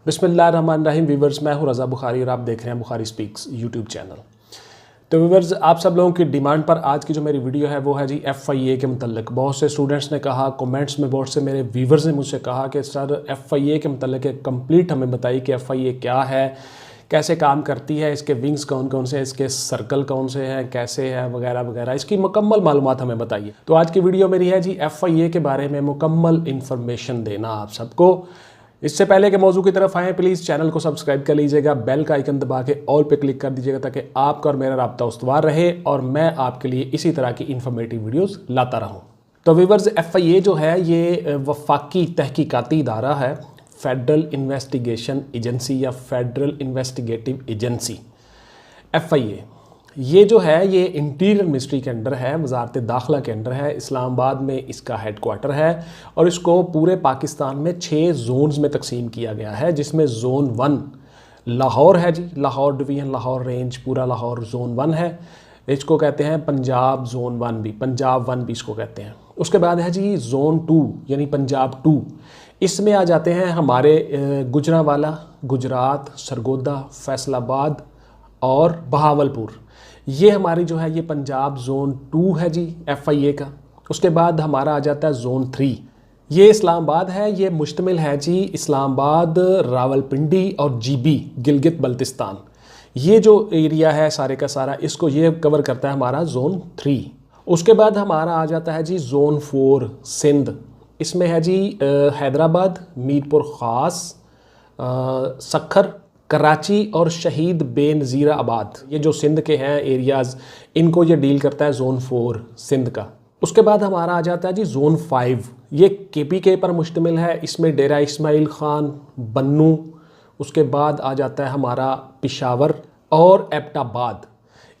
बिस्मिल्लाहिर्रहमानिर्रहीम व्यूवर्स, मैं हूं रज़ा बुखारी और आप देख रहे हैं बुखारी स्पीक्स यूट्यूब चैनल। तो व्यूवर्स, आप सब लोगों की डिमांड पर आज की जो मेरी वीडियो है वो है जी FIA के मतलब। बहुत से स्टूडेंट्स ने कहा, कमेंट्स में बहुत से मेरे व्यूवर्स ने मुझसे कहा कि सर FIA के मतलब कंप्लीट हमें बताइए कि FIA क्या है, कैसे काम करती है, इसके विंग्स कौन कौन से हैं, इसके सर्कल कौन से हैं, कैसे है वगैरह वगैरह, इसकी मुकम्मल मालूमात हमें बताइए। तो आज की वीडियो मेरी है जी FIA के बारे में मुकम्मल इन्फॉर्मेशन देना आप सबको। इससे पहले के मौजू की तरफ आएँ, प्लीज़ चैनल को सब्सक्राइब कर लीजिएगा, बेल का आइकन दबा के ऑल पे क्लिक कर दीजिएगा ताकि आपका और मेरा राब्ता उस्तवार रहे और मैं आपके लिए इसी तरह की इन्फॉर्मेटिव वीडियोस लाता रहूं। तो व्यूवर्स, FIA जो है ये वफाकी तहकीकाती इदारा है, फेडरल इन्वेस्टिगेशन एजेंसी या फेडरल इन्वेस्टिगेटिव एजेंसी। FIA ये जो है ये इंटीरियर मिनिस्ट्री के अंडर है, वजारत दाखिला के अंडर है, इस्लामाबाद में इसका हेडक्वार्टर है और इसको पूरे पाकिस्तान में 6 जोन्स में तकसीम किया गया है, जिसमें जोन 1 लाहौर है जी, लाहौर डिवीज़न, लाहौर रेंज, पूरा लाहौर जोन 1 है। इसको कहते हैं पंजाब जोन 1 भी, पंजाब 1 भी इसको कहते हैं। उसके बाद है जी जोन 2 यानी पंजाब 2। इसमें आ जाते हैं हमारे गुजरांवाला, गुजरात, सरगोदा, फैसलाबाद और बहावलपुर। ये हमारी जो है ये पंजाब जोन 2 है जी FIA का। उसके बाद हमारा आ जाता है जोन 3, ये इस्लामाबाद है। ये मुश्तमिल है जी इस्लामाबाद, रावलपिंडी और GB गिलगित बल्तिस्तान। ये जो एरिया है सारे का सारा, इसको ये कवर करता है हमारा जोन 3। उसके बाद हमारा आ जाता है जी जोन 4 सिंध। इसमें है जी हैदराबाद, मीरपुर ख़ास, सखर, कराची और शहीद बेनज़ीर आबाद। ये जो सिंध के हैं एरियाज़, इनको ये डील करता है जोन 4 सिंध का। उसके बाद हमारा आ जाता है जी जोन 5, ये KPK पर मुश्तमिल है। इसमें डेरा इस्माइल ख़ान, बन्नू, उसके बाद आ जाता है हमारा पिशावर और एबटाबाद।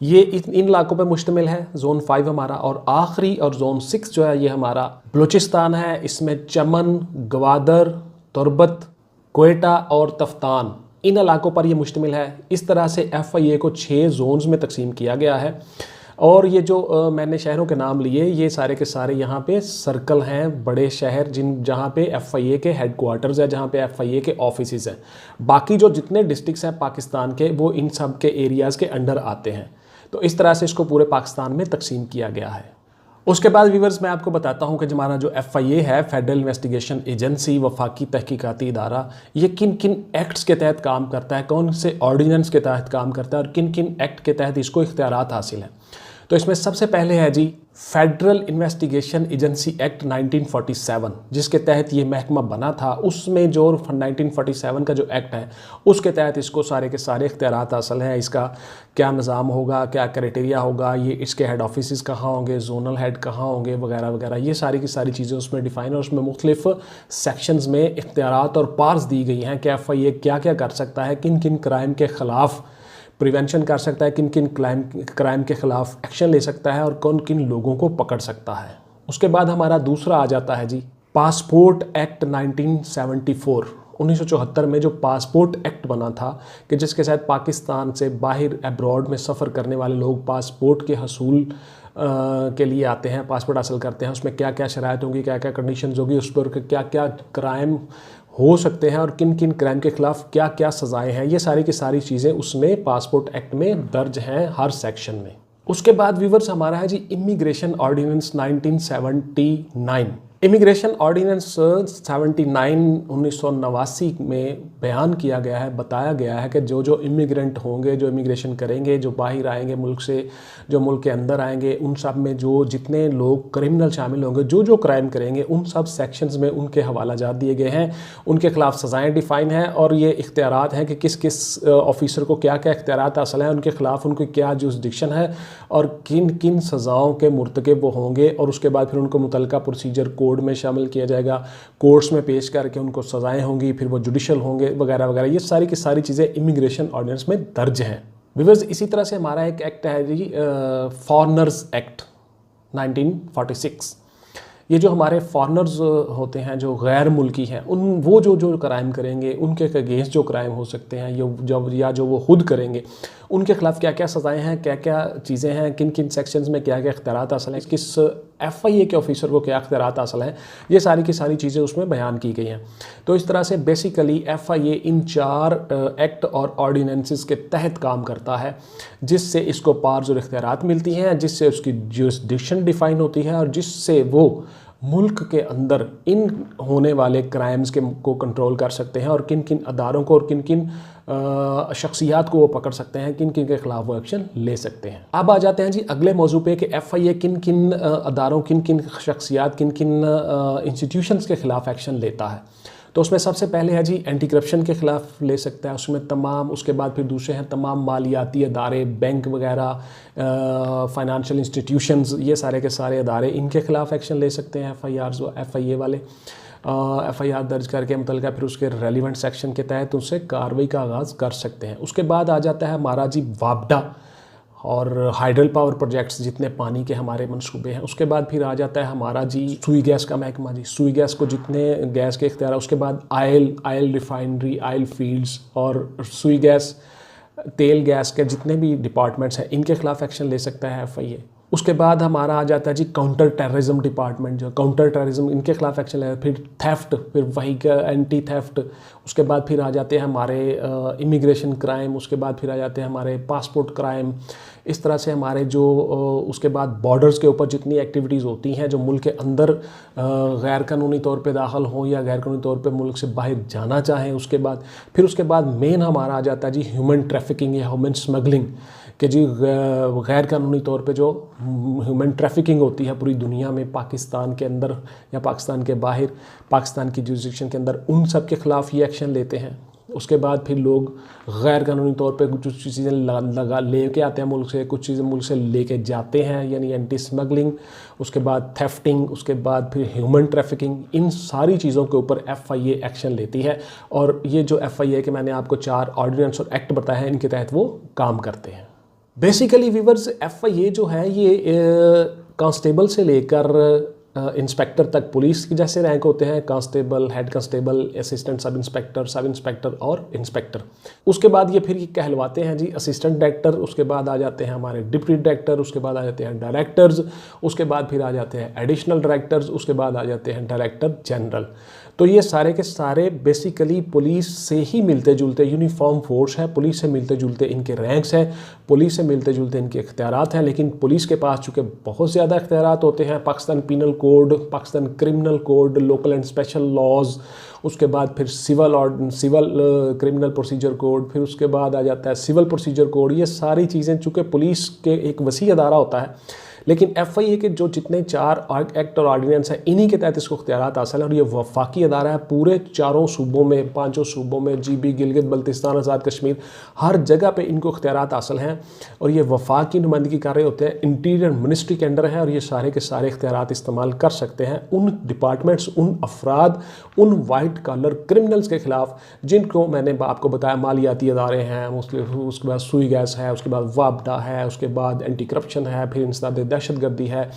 ये इन इलाकों पर मुश्तमिल है जोन 5 हमारा। और आखिरी और जोन 6 जो है ये हमारा बलूचिस्तान है। इसमें चमन, गवादर, तुरबत, कोयटा और तफ्तान, इन इलाकों पर ये मुश्तमिल है। इस तरह से FIA को 6 जोन्स में तकसीम किया गया है। और ये जो मैंने शहरों के नाम लिए, ये सारे के सारे यहाँ पे सर्कल हैं, बड़े शहर जहाँ पे FIA के हेडक्वार्टर्स है, जहाँ पे FIA के ऑफिसेज हैं। बाकी जो जितने डिस्ट्रिक्ट्स हैं पाकिस्तान के, वो इन सब के एरियाज़ के अंडर आते हैं। तो इस तरह से इसको पूरे पाकिस्तान में तकसीम किया गया है। उसके बाद व्यूवर्स, मैं आपको बताता हूं कि हमारा जो FIA है, फेडरल इन्वेस्टिगेशन एजेंसी, वफाकी तहकीकाती इदारा, ये किन किन एक्ट्स के तहत काम करता है, कौन से ऑर्डिनेंस के तहत काम करता है और किन किन एक्ट के तहत इसको इख्तियारात हासिल हैं। तो इसमें सबसे पहले है जी फेडरल इन्वेस्टिगेशन एजेंसी एक्ट 1947, जिसके तहत ये महकमा बना था। उसमें जो 1947 का जो एक्ट है उसके तहत इसको सारे के सारे इख्तियारात हासिल हैं। इसका क्या निज़ाम होगा, क्या क्राइटेरिया होगा, ये इसके हेड ऑफिस कहाँ होंगे, जोनल हेड कहाँ होंगे वगैरह वगैरह, ये सारी की सारी चीज़ें उसमें डिफ़ाइन और उसमें मुख्तलिफ सेक्शंस में इख्तियारात और पार्ट्स दी गई हैं कि FIA क्या क्या कर सकता है, किन किन क्राइम के ख़िलाफ़ प्रिवेंशन कर सकता है, किन किन क्राइम के ख़िलाफ़ एक्शन ले सकता है और कौन किन लोगों को पकड़ सकता है। उसके बाद हमारा दूसरा आ जाता है जी पासपोर्ट एक्ट 1974। 1974 में जो पासपोर्ट एक्ट बना था कि जिसके साथ पाकिस्तान से बाहर अब्रॉड में सफ़र करने वाले लोग पासपोर्ट के हसूल के लिए आते हैं, पासपोर्ट हासिल करते हैं। उसमें क्या क्या शराइत होंगी, क्या क्या कंडीशंस होगी, उस पर क्या क्या क्राइम हो सकते हैं और किन किन क्राइम के ख़िलाफ़ क्या क्या सज़ाएं हैं, ये सारी की सारी चीज़ें उसमें पासपोर्ट एक्ट में दर्ज हैं हर सेक्शन में। उसके बाद व्यूवर्स हमारा है जी इमिग्रेशन ऑर्डिनेंस 1979। इमिग्रेशन ऑर्डिनेंस 79 1989 में बयान किया गया है, बताया गया है कि जो जो इमिग्रेंट होंगे, जो इमिग्रेशन करेंगे, जो बाहर आएंगे मुल्क से, जो मुल्क के अंदर आएंगे, उन सब में जो जितने लोग क्रिमिनल शामिल होंगे, जो जो क्राइम करेंगे, उन सब सेक्शंस में उनके हवाला जात दिए गए हैं, उनके खिलाफ सज़ाएँ डिफ़ाइन हैं और ये इख्तियारात हैं कि किस किस ऑफिसर को क्या क्या इख्तियारात हासिल हैं, उनके खिलाफ उनकी क्या जुरिस्डिक्शन है और किन किन सज़ाओं के मुर्तकिब वो होंगे। और उसके बाद फिर उनको मुतल्लिका प्रोसीजर कोड में शामिल किया जाएगा, कोर्ट्स में पेश करके उनको सज़ाएं होंगी, फिर वो जुडिशल होंगे वगैरह वगैरह। ये सारी की सारी चीज़ें इमिग्रेशन ऑर्डिनेंस में दर्ज हैं। व्यूअर्स, इसी तरह से हमारा एक एक्ट है जी फॉरेनर्स एक्ट 1946। ये जो हमारे फॉरेनर्स होते हैं, जो गैर मुल्की हैं, उन वो जो जो क्राइम करेंगे, उनके अगेंस्ट जो क्राइम हो सकते हैं, जो वो खुद करेंगे, उनके खिलाफ क्या क्या सज़ाएँ हैं, क्या क्या चीज़ें हैं, किन किन सेक्शंस में क्या क्या इख्तियारात हासिल हैं, किस FIA के ऑफिसर को क्या इख्तियारात हासिल हैं, ये सारी की सारी चीज़ें उसमें बयान की गई हैं। तो इस तरह से बेसिकली FIA इन 4 एक्ट और ऑर्डिनेंसेस के तहत काम करता है, जिससे इसको पावर्स और इख्तियारात मिलती हैं, जिससे उसकी जुरिस्डिक्शन डिफ़ाइन होती है और जिससे वो मुल्क के अंदर इन होने वाले क्राइम्स को कंट्रोल कर सकते हैं और किन किन अदारों को और किन किन शख्सियात को वो पकड़ सकते हैं, किन किन के ख़िलाफ़ वो एक्शन ले सकते हैं। अब आ जाते हैं जी अगले मौजू पे कि FIA किन किन अदारों, किन किन शख्सियात, किन किन इंस्टीट्यूशंस के ख़िलाफ़ एक्शन लेता है। तो उसमें सबसे पहले है जी एंटी करप्शन के ख़िलाफ़ ले सकता है, उसमें तमाम, उसके बाद फिर दूसरे हैं तमाम मालियाती अदारे, बैंक वगैरह, फाइनेंशियल इंस्टीट्यूशंस, ये सारे के सारे अदारे, इनके ख़िलाफ़ एक्शन ले सकते हैं FIA वाले। FIR दर्ज करके मुतल्लिका फिर उसके रेलिवेंट सेक्शन के तहत उससे कार्रवाई का आगाज़ कर सकते हैं। उसके बाद आ जाता है हमारा जी वापडा और हाइडल पावर प्रोजेक्ट्स, जितने पानी के हमारे मंसूबे हैं। उसके बाद फिर आ जाता है हमारा जी सुई गैस का महकमा, जी सुई गैस को जितने गैस के इख्तियार। उसके बाद आयल रिफाइनरी, आयल फील्ड्स और सुई गैस, तेल गैस के जितने भी डिपार्टमेंट्स हैं, इनके ख़िलाफ़ एक्शन ले सकता है FIA। उसके बाद हमारा आ जाता है जी काउंटर टेररिज्म डिपार्टमेंट, जो काउंटर टेररिज्म, इनके खिलाफ एक्शन है। फिर थेफ्ट, फिर वही एंटी थेफ्ट। उसके बाद फिर आ जाते हैं हमारे इमिग्रेशन क्राइम। उसके बाद फिर आ जाते हैं हमारे पासपोर्ट क्राइम। इस तरह से हमारे जो उसके बाद बॉर्डर्स के ऊपर जितनी एक्टिविटीज़ होती हैं जो मुल्क के अंदर गैर कानूनी तौर पे दाखिल हों या गैर कानूनी तौर पे मुल्क से बाहर जाना चाहें। उसके बाद मेन हमारा आ जाता है जी ह्यूमन ट्रैफिकिंग या ह्यूमन स्मगलिंग, कि जी गैर कानूनी तौर पे जो ह्यूमन ट्रैफिकिंग होती है पूरी दुनिया में, पाकिस्तान के अंदर या पाकिस्तान के बाहर, पाकिस्तान की जुरिस्डिक्शन के अंदर, उन सब के ख़िलाफ़ ये एक्शन लेते हैं। उसके बाद फिर लोग गैर कानूनी तौर पे कुछ चीज़ें लेके आते हैं मुल्क से, कुछ चीज़ें मुल्क से लेके जाते हैं, यानी एंटी स्मगलिंग। उसके बाद थेफ्टिंग, उसके बाद फिर ह्यूमन ट्रैफिकिंग। इन सारी चीज़ों के ऊपर FIA एक्शन लेती है और ये जो FIA के मैंने आपको 4 ऑर्डिनेंस और एक्ट बताए हैं, इनके तहत वो काम करते हैं। बेसिकली व्यूअर्स, FIA जो है ये कांस्टेबल से लेकर इंस्पेक्टर तक, पुलिस के जैसे रैंक होते हैं, constable, head constable, assistant sub inspector और इंस्पेक्टर। उसके बाद ये फिर कहलवाते हैं जी असिस्टेंट डायरेक्टर। उसके बाद आ जाते हैं हमारे डिप्टी डायरेक्टर। उसके बाद आ जाते हैं डायरेक्टर्स। उसके बाद फिर आ जाते हैं एडिशनल डायरेक्टर्स। उसके बाद आ जाते हैं डायरेक्टर जनरल। तो ये सारे के सारे बेसिकली पुलिस से ही मिलते जुलते यूनिफॉर्म फोर्स है, पुलिस से मिलते जुलते इनके रैंक्स हैं, पुलिस से मिलते जुलते इनके इख्तियारात हैं। लेकिन पुलिस के पास चूँकि बहुत ज़्यादा इख्तियारात होते हैं, Pakistan penal code, Pakistan criminal code, local and special laws, उसके बाद फिर सिविल क्रिमिनल प्रोसीजर कोड, फिर उसके बाद आ जाता है सिविल प्रोसीजर कोड। ये सारी चीज़ें चूँकि पुलिस के एक वसी अदारा होता है, लेकिन FIA के जो जितने 4 एक्ट और ऑर्डिनेंस हैं, इन्हीं के तहत इसको इख्तियारात हासिल है। और ये वफाकी अदारा है, पूरे 4 सूबों में, 5 सूबों में, GB, गिलगित बल्तिस्तान, आज़ाद कश्मीर, हर जगह पे इनको इख्तियारात हासिल हैं। और ये वफाक की नुमाइंदगी कर रहे होते हैं, इंटीरियर मिनिस्ट्री के अंडर है। और ये सारे के सारे इख्तियारात इस्तेमाल कर सकते हैं उन डिपार्टमेंट्स, उन अफराद, उन वाइट कॉलर क्रिमिनल्स के ख़िलाफ़ जिनको मैंने आपको बताया मालियाती अदारे हैं। उसके बाद सुई गैस है, उसके बाद वापडा है, उसके बाद एंटी करप्शन है, फिर इंसदाद दहशतगर्दी है,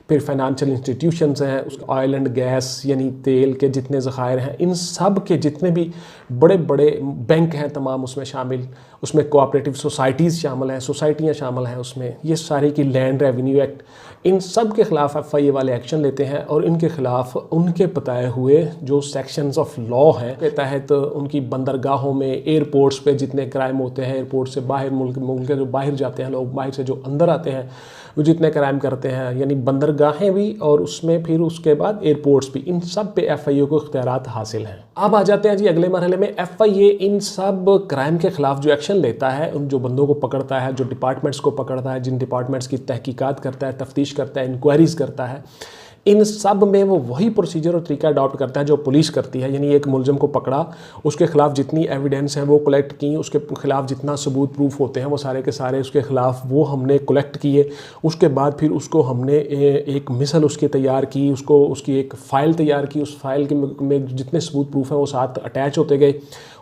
फिर फाइनेंशियल इंस्टीट्यूशंस हैं, उसके ऑयल एंड गैस यानी तेल के जितने ज़खायर हैं, इन सब के जितने भी बड़े बड़े बैंक हैं तमाम उसमें शामिल, उसमें कोऑपरेटिव सोसाइटीज़ शामिल हैं, सोसाइटियाँ शामिल हैं उसमें, ये सारी की लैंड रेवेन्यू एक्ट, इन सब के ख़िलाफ़ FIA वाले एक्शन लेते हैं। और इनके ख़िलाफ़ उनके बताए हुए जो सेक्शंस ऑफ लॉ हैं के तहत उनकी बंदरगाहों में, एयरपोर्ट्स पे जितने क्राइम होते हैं, एयरपोर्ट से बाहर मुल्क के जो बाहर जाते हैं लोग, बाहर से जो अंदर आते हैं वो जितने क्राइम करते हैं, यानी बंदरगाहें भी और उसमें फिर उसके बाद एयरपोर्ट्स भी, इन सब पे FIA को इख्तियारात हासिल हैं। अब आ जाते हैं जी अगले मरहले में। FIA इन सब क्राइम के ख़िलाफ़ जो एक्शन लेता है, उन जो बंदों को पकड़ता है, जो डिपार्टमेंट्स को पकड़ता है, जिन डिपार्टमेंट्स की तहकीकात करता है, तफ्तीश करता है, इंक्वायरीज़ करता है, इन सब में वो वही प्रोसीजर और तरीका अडॉप्ट करता है जो पुलिस करती है। यानी एक मुलज़िम को पकड़ा, उसके ख़िलाफ़ जितनी एविडेंस है वो कलेक्ट की, उसके ख़िलाफ़ जितना सबूत प्रूफ होते हैं वो सारे के सारे उसके ख़िलाफ़ वो हमने कलेक्ट किए। उसके बाद फिर उसको हमने एक मिसल उसकी तैयार की, उसकी एक फ़ाइल तैयार की, उस फाइल के में जितने सबूत प्रूफ हैं वो साथ अटैच होते गए।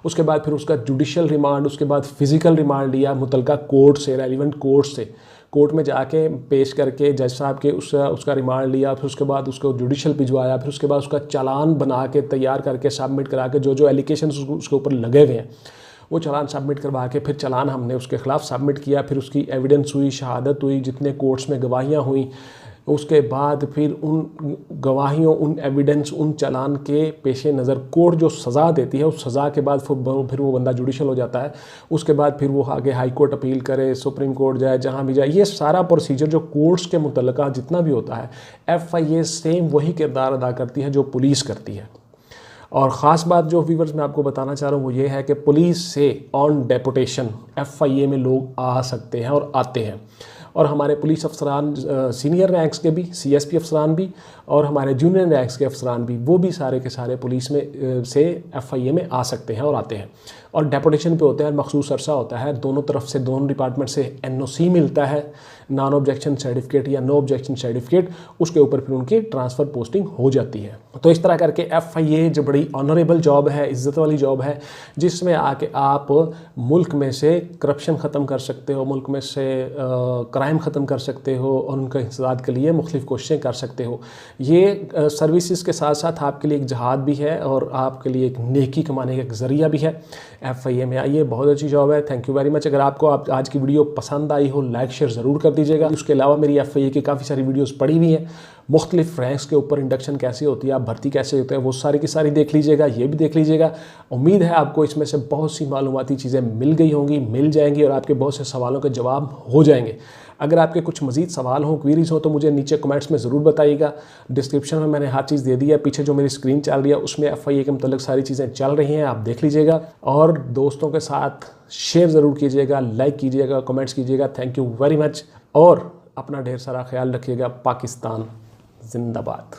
उसके बाद फिर उसका जुडिशल रिमांड, उसके बाद फ़िज़िकल रिमांड लिया मुतल्लिका कोर्ट से, रेलिवेंट कोर्ट से, कोर्ट में जाके पेश करके जज साहब के उसका रिमांड लिया, फिर उसके बाद उसको जुडिशल भिजवाया, फिर उसके बाद उसका चालान बना के तैयार करके सबमिट करा के जो एलिगेशंस उसके ऊपर लगे हुए हैं वो चालान सबमिट करवा के फिर चालान हमने उसके ख़िलाफ़ सबमिट किया, फिर उसकी एविडेंस हुई, शहादत हुई, जितने कोर्ट्स में गवाहियाँ हुई, उसके बाद फिर उन गवाहियों, उन एविडेंस, उन चालान के पेश नज़र कोर्ट जो सज़ा देती है, उस सज़ा के बाद फिर वो बंदा जुडिशल हो जाता है। उसके बाद फिर वो आगे हाई कोर्ट अपील करे, सुप्रीम कोर्ट जाए, जहाँ भी जाए, ये सारा प्रोसीजर जो कोर्ट्स के मुतल्लिका जितना भी होता है, FIA सेम वही किरदार अदा करती है जो पुलिस करती है। और ख़ास बात जो व्यूवर्स मैं आपको बताना चाह रहा हूँ वो ये है कि पुलिस से ऑन डेपुटेशन FIA में लोग आ सकते हैं और आते हैं। और हमारे पुलिस अफसरान, सीनियर रैंक्स के भी, CSP अफसरान भी, और हमारे जूनियर रैंक्स के अफसरान भी, वो भी सारे के सारे पुलिस में से FIA में आ सकते हैं और आते हैं। और डेपुटेशन पे होते हैं, मखसूस अरसा होता है, दोनों तरफ से, दोनों डिपार्टमेंट से NOC मिलता है, नॉन ऑब्जेक्शन सर्टिफिकेट या नो ऑब्जेक्शन सर्टिफिकेट, उसके ऊपर फिर उनकी ट्रांसफ़र पोस्टिंग हो जाती है। तो इस तरह करके FIA जो बड़ी ऑनरेबल जॉब है, इज़्ज़त वाली जॉब है, जिसमें आके आप मुल्क में से करप्शन ख़त्म कर सकते हो, मुल्क में से क्राइम ख़त्म कर सकते हो, और उनके इंसदाद के लिए मुख्तलिफ़ कोशिशें कर सकते हो। ये सर्विसेज के साथ साथ आपके लिए एक जहाद भी है और आपके लिए एक नेकी कमाने का एक ज़रिया भी है। FIA में आइए, बहुत अच्छी जॉब है। Thank you very much. अगर आपको आज की वीडियो पसंद आई हो, लाइक शेयर ज़रूर कर दीजिएगा। उसके अलावा मेरी FIA की काफ़ी सारी वीडियोस पड़ी हुई हैं, मुख्तलिफ रैंक्स के ऊपर इंडक्शन कैसे होती है, आप भर्ती कैसे होते हैं, वो सारी की सारी देख लीजिएगा, ये भी देख लीजिएगा। उम्मीद है आपको इसमें से बहुत सी मालूमाती चीज़ें मिल गई होंगी, मिल जाएंगी, और आपके बहुत से सवालों के जवाब हो जाएंगे। अगर आपके कुछ मज़ीद सवाल हों, क्वीरीज हो, तो मुझे नीचे कमेंट्स में ज़रूर बताइएगा। डिस्क्रिप्शन में मैंने हर चीज़ दे दी है, पीछे जो मेरी स्क्रीन चल रही है उसमें FIA के मतलब सारी चीज़ें चल रही हैं, आप देख लीजिएगा। और दोस्तों के साथ शेयर ज़रूर कीजिएगा, लाइक कीजिएगा, कमेंट्स कीजिएगा। थैंक यू वेरी मच, और अपना ढेर सारा ख्याल रखिएगा। पाकिस्तान जिंदाबाद।